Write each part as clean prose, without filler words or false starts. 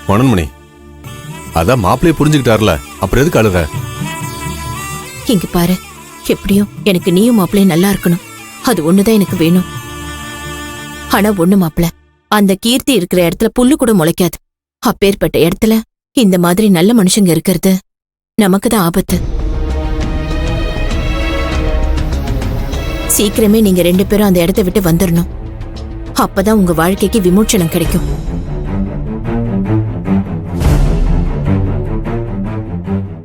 மனோன்மணி, அதான் மாப்பிள்ளைய புரிஞ்சுக்கிட்டாருல, அப்புறம் எதுக்கு அழுற? இங்க பாரு, எப்படியும் எனக்கு நீயும் மாப்பிள்ளையும் நல்லா இருக்கணும், அது ஒண்ணுதான் எனக்கு வேணும். ஆனா ஒண்ணு மாப்பிள்ள, அந்த கீர்த்தி இருக்கிற இடத்துல புல்லு கூட முளைக்காது. அப்பேற்பட்ட இடத்துல இந்த மாதிரி நல்ல மனுஷங்க இருக்கிறது நமக்கு தான் ஆபத்து. சீக்கிரமே நீங்க 2 பேரும் அந்த இடத்தை விட்டு வந்துடணும். அப்பதான் உங்க வாழ்க்கைக்கு விமோச்சனம் கிடைக்கும்.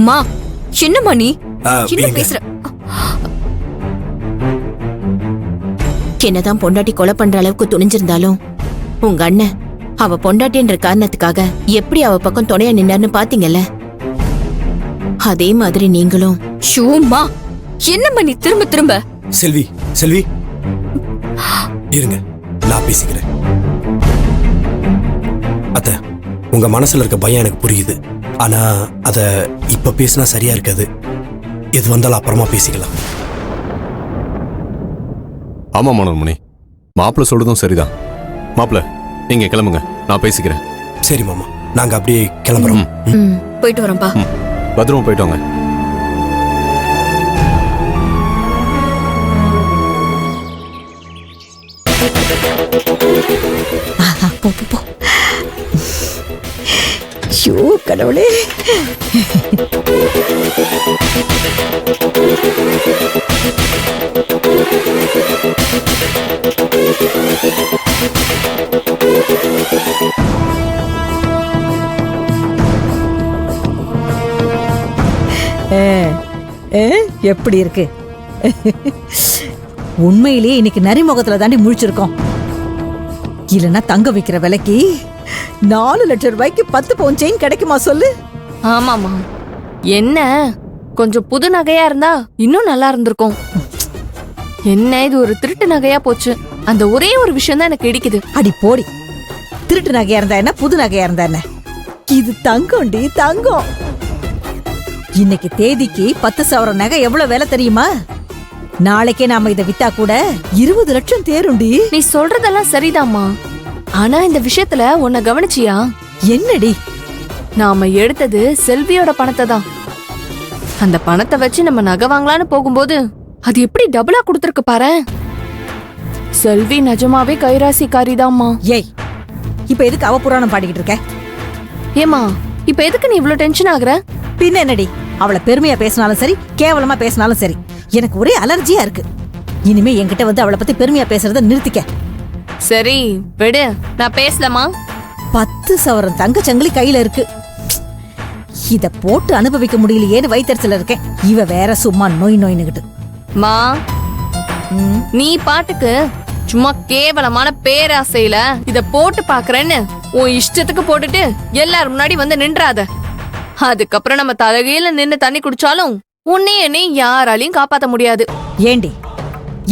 மா, என்னம்மா நீ என்ன பேசுற? என்னதான் பொண்டாட்டி கொலை பண்ற அளவுக்கு துணிஞ்சிருந்தாலும் உங்க அண்ணன் அவ பொண்டாட்டின்ற காரணத்துக்காக எப்படி அவ பக்கம் துணையா நின்னார்னு பாத்தீங்கல்ல, அதே மாதிரி நீங்களும். ஷூமா, என்னம்மா நீ திரும்ப திரும்ப? செல்வி, செல்வி இருங்க, நான் பேசிக்கிறேன். அத்தை, உங்க மனசுல இருக்க பயம் எனக்கு புரியுது. ஆனா அத இப்ப பேசினா சரியா இருக்காது. எது வந்தாலும் அப்புறமா பேசிக்கலாம். ஆமா மனோன்மணி, மாப்பிள்ள சொல்றதும் சரிதான். மாப்பிள்ள நீங்க கிளம்புங்க, நான் பேசிக்கிறேன். சரி மாமா, நாங்க அப்படியே கிளம்புறோம். போயிட்டு வரோம்பா. பத்திரமா போயிட்டு வாங்க. போ போ போ. ஷோ கடவுளே. எப்படி இருக்கு? உண்மையிலேயே இன்னைக்கு நரிமுகத்துல தாண்டி முழிச்சிருக்கோம். இல்லன்னா தங்க வைக்கிற விலைக்கு 4 லட்சம் ரூபாய்க்கு 10 பவுன் செயின் கிடைக்குமா சொல்லு? ஆமாமா, என்ன கொஞ்சம் புது நகையா இருந்தா இன்னும் நல்லா இருந்திருக்கும். என்ன இது ஒரு திருட்டு நகையா போச்சு. அந்த ஒரே ஒரு விஷயம் தான் எனக்கு இடிக்குது. அடி போடி, திருட்டு நகையா இருந்தா என்ன, புது நகையா இருந்தா என்ன? இது தங்கம்டி, தங்கம். இன்னைக்கு தேதிக்கு 10 சவரம் நகை எவ்வளவு விலை தெரியுமா? நாளைக்கே நாம இதை வித்தா கூட 20 லட்சம் தேருண்டி. நீ சொல்றதெல்லாம் சரிதாம்மா, ஆனா இந்த விஷயத்துல உன்னை கவனிச்சியா? என்னடி? நாம எடுத்தது செல்வியோட பணத்தை தான். அந்த பணத்தை வச்சு நம்ம நகை வாங்கலான்னு போகும்போது அது எப்படி டபுளா கொடுத்துருக்கு பாரு. செல்வி நிஜமாவே கைராசிக்காரிதாம்மா. ஏய், இப்ப எதுக்கு அவ புராணம் பாடிக்கிட்டு இருக்க? ஏமா, இப்ப எதுக்கு நீ இவ்ளோ டென்ஷன் ஆகுற? பின்ன என்னடி, அவளை பெருமையா பேசினாலும் சரி, கேவலமா பேசினாலும் சரி, எனக்கு ஒரே அலர்ஜியா இருக்கு. இனிமே என்கிட்ட வந்து அவளை பத்தி பெருமையா பேசுறத நிறுத்திக்க. சரி விடு, நான் பேசலமா. 10 சவரம் தங்க சங்கிலி கையில இருக்கு. இத போட்டு அனுபவிக்க முடியலையேன்னு வயித்தறிச்சல இருக்கேன். இவ வேற சும்மா நோய் நோயின்னுகிட்டு. மா, நீ பாட்டுக்கு சும்மா கேவலமான பேராசையில இத போட்டு பாக்குறேன்னு உன் இஷ்டத்துக்கு போட்டுட்டு எல்லாரும் முன்னாடி வந்து நின்றாத. அதுக்கப்புறம் நம்ம தலைகையில நின்னு தண்ணி குடிச்சாலும் உன்னை என்னை யாராலையும் காப்பாத்த முடியாது. ஏண்டி,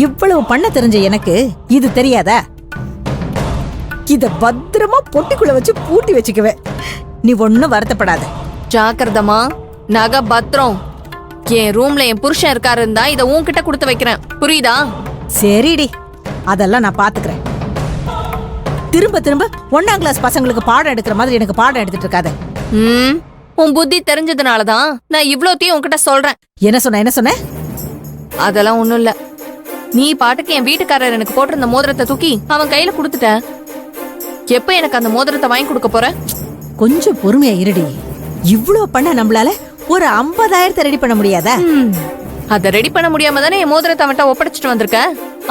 இவ்வளவு பண்ண தெரிஞ்ச எனக்கு இது தெரியாதா? இத பத்திரமா பொட்டிக்குள்ள வச்சு பூட்டி வச்சுக்குவே. நீ ஒண்ணும் வருத்தப்படாத. ஜாக்கிரதமா, நகை பத்திரம். என் ரூம்ல என் புருஷன் இருக்காருன்னு தான் இத உன்கிட்ட கொடுத்து வைக்கிறேன், புரியுதா? சரிடி, அதெல்லாம் நான் பாத்துக்கிறேன். திரும்ப திரும்ப 1ஆம் கிளாஸ் பசங்களுக்கு பாடம் எடுக்கிற மாதிரி எனக்கு பாடம் எடுத்துட்டு இருக்காத. உன் புத்தி தெரிஞ்சதுனாலதான் நான் இவ்ளோத்தையும் உன்கிட்ட சொல்றேன். என்ன சொன்ன? அதெல்லாம் ஒண்ணும் இல்ல. நீ பாட்டுக்கு என் வீட்டுக்காரர் எனக்கு போட்டிருந்த மோதிரத்தை தூக்கி அவன் கையில கொடுத்துட்ட. எப்ப எனக்கு அந்த மோதிரத்தை வாங்கி கொடுக்க போற? கொஞ்சம் பொறுமையா இருடி. இவ்ளோ பண்ண நம்மளால ஒரு 50,000 ரெடி பண்ண முடியாதா? அத ரெடி பண்ண முடியாம தானே என் மோதிரத்தை அவன்கிட்ட ஒப்படைச்சிட்டு வந்திருக்க.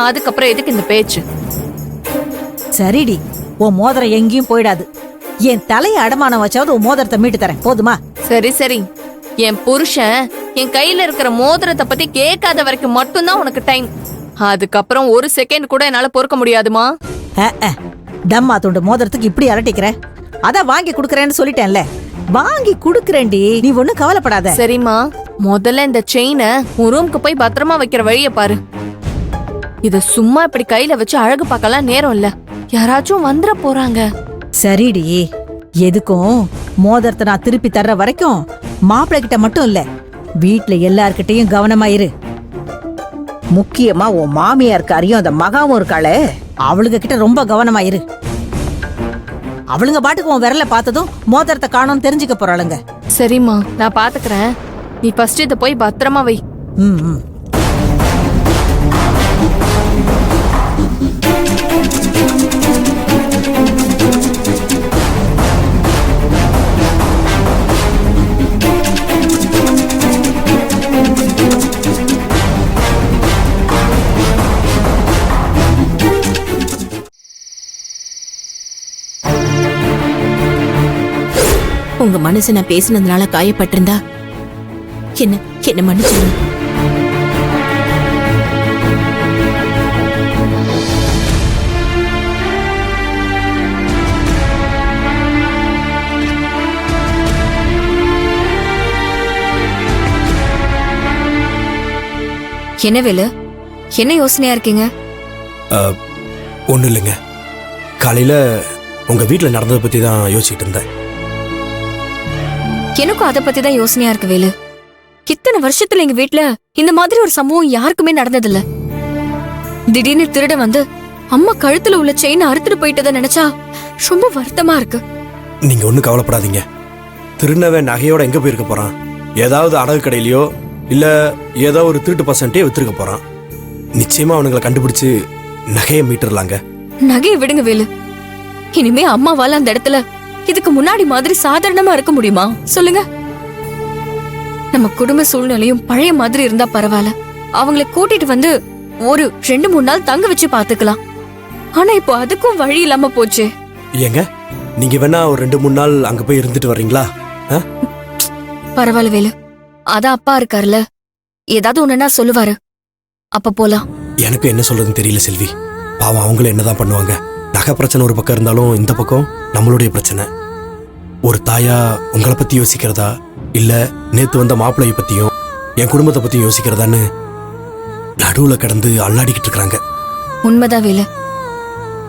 அதுக்கப்புறம் எதுக்கு இந்த பேச்சு? சரிடி, உன் மோதிரம் எங்கேயும் போயிடாது. என் தலையை அடமானம் வச்சாவது உன் மோதிரத்தை மீட்டு தரேன், போதுமா? சரி சரி, என் புருஷன் என் கையில இருக்கிற மோதிரத்தை பத்தி கேட்காத வரைக்கும் மட்டும்தான் உனக்கு டைம். அதுக்கப்புறம் ஒரு செகண்ட் கூட என்னால பொறுக்க முடியாதுமா. தம்மா துண்டு மோதிரத்துக்கு இப்படி அரட்டிக்கிற? அதான் வாங்கி குடுக்கறேன்னு சொல்லிட்டேன்ல, வாங்கி குடுக்கறேன்டி, நீ ஒண்ணும் கவலைப்படாத. சரிம்மா, முதல்ல இந்த செயினை உன் ரூமுக்கு போய் பத்திரமா வைக்கிற வழிய பாரு. இத சும்மா இப்படி கையில வச்சு அழகு பார்க்கலாம் நேரம் இல்ல. யாராச்சும் வந்துட போறாங்க. சரிடி, எதுக்கும் மோதிரத்தை நான் திருப்பி தர்ற வரைக்கும் மாப்பிள்ளை கிட்ட மட்டும் இல்ல, வீட்டுல எல்லார்கிட்டையும் கவனமா இரு. முக்கியமா உன் மாமியார் காரியம் அந்த மகாவும் இருக்காளே, அவளுக கிட்ட ரொம்ப கவனமா இரு. அவளுங்க பாட்டுக்கு உன் விரல பார்த்ததும் மோதிரத்தை காணோம்னு தெரிஞ்சுக்க போறாளுங்க. சரிம்மா, நான் பாத்துக்கிறேன். நீ ஃபர்ஸ்ட் இதை போய் பத்திரமா வை. ம் ம். உங்க மனசு நான் பேசினதுனால காயப்பட்டிருந்தா என்ன என்ன மன்னிச்சிடுங்க. என்ன வேலு, என்ன யோசனையா இருக்கீங்க? ஒன்றும் இல்லைங்க, காலையில் உங்கள் வீட்டில் நடந்ததை பற்றி தான் யோசிச்சுட்டு இருந்தேன். எனக்கும் அதை பத்தி தான் யோசனையா இருக்கு வேலு. இத்தனை வருஷத்துல எங்க வீட்ல இந்த மாதிரி ஒரு சம்பவம் யாருக்குமே நடந்ததில்ல. திடீர்னு திருட வந்து அம்மா கழுத்துல உள்ள செயினை அறுத்துட்டு போயிட்டதை நினைச்சா ரொம்ப வருத்தமா இருக்கு. நீங்கள் ஒன்றும் கவலைப்படாதீங்க. திருநவன் நகையோட எங்கே போயிருக்க போகிறான்? ஏதாவது அடகு கடையிலையோ இல்லை ஏதோ ஒரு திருட்டு பர்சன்ட்டே வித்துருக்க போகிறான். நிச்சயமாக அவனுங்களை கண்டுபிடிச்சு நகையை மீட்டுடலாங்க. நகையை விடுங்க வேலு. இனிமே அம்மாவால அந்த இடத்துல இதுக்கு முன்னாடி மாதிரி சாதாரணமா இருக்க முடியுமா சொல்லுங்க? நம்ம குடும்ப சூழ்நிலையும் பழைய மாதிரி இருந்தா பரவாயில்ல. அவங்கள கூட்டிட்டு வந்து ஒரு 2-3 நாள் தங்க வச்சு பாத்துக்கலாம். ஆனா இப்போ அதுக்கும் வழி இல்லாம போச்சு. ஏங்க, நீங்கள் வேணா ஒரு 2-3 நாள் அங்கே போய் இருந்துட்டு வர்றீங்களா? பரவாயில்ல வேலு, அதான் அப்பா இருக்காருல்ல, ஏதாவது ஒண்ணுன்னா சொல்லுவாரு, அப்ப போலாம். எனக்கு என்ன சொல்றதுன்னு தெரியல செல்வி. பாவம், அவங்களும் என்னதான் பண்ணுவாங்க. நகை பிரச்சனை ஒரு பக்கம் இருந்தாலும் இந்த பக்கம் நம்மளுடைய பிரச்சனை. ஒரு தாயா உங்களை பத்தி யோசிக்கிறதா இல்ல நேத்து வந்த மாப்பிள்ளைய பத்தியும் என் குடும்பத்தை பத்தியும் யோசிக்கிறதான்னு நடுவுல கிடந்து அல்லாடிக்கிட்டு இருக்காங்க. உண்மைதான் வேலு.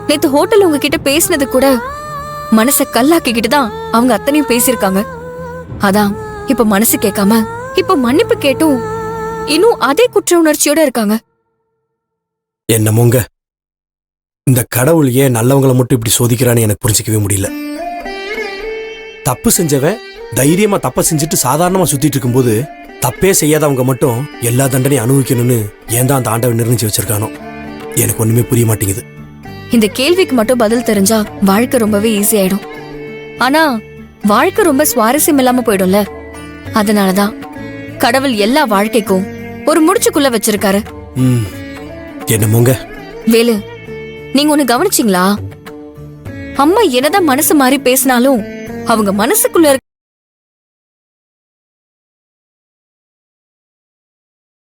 நேத்து ஹோட்டல் உங்ககிட்ட பேசினது கூட மனச கல்லாக்கிக்கிட்டு தான் அவங்க அத்தனையும் பேசியிருக்காங்க. அதான் இப்ப மனசு கேட்காம இப்ப மன்னிப்பு கேட்டும் இன்னும் அதே குற்ற உணர்ச்சியோட இருக்காங்க. என்னமோங்க, இந்த கடவுள் ஏன் நல்லவங்களை மட்டும் இப்படி சோதிக்கிறான்னு எனக்கு புரிஞ்சிக்கவே முடியல. தப்பு செஞ்சவன் தைரியமா தப்ப செஞ்சுட்டு சாதாரணமா சுத்திட்டு இருக்கும்போது தப்பே செய்யாதவங்க மட்டும் எல்லா தண்டனையும் அனுபவிக்கணும்னு ஏன் தான் அந்த ஆண்டவன் நிர்ணயிச்சு வச்சிருக்கானோ எனக்கு ஒண்ணுமே புரிய மாட்டேங்குது. இந்த கேள்விக்கு மட்டும் பதில் தெரிஞ்சா வாழ்க்கை ரொம்பவே ஈஸி ஆயிடும். ஆனா வாழ்க்கை ரொம்ப சுவாரஸ்யம் இல்லாம போயிடும்ல. அதனாலதான் கடவுள் எல்லா வாழ்க்கைக்கும் ஒரு முடிச்சுக்குள்ள வச்சிருக்காரு. என்னமோங்க வேலு, நீங்க ஒண்ணு கவனிச்சீங்களா? அம்மா என்னதான் மனசு மாறி பேசினாலும் அவங்க மனசுக்குள்ள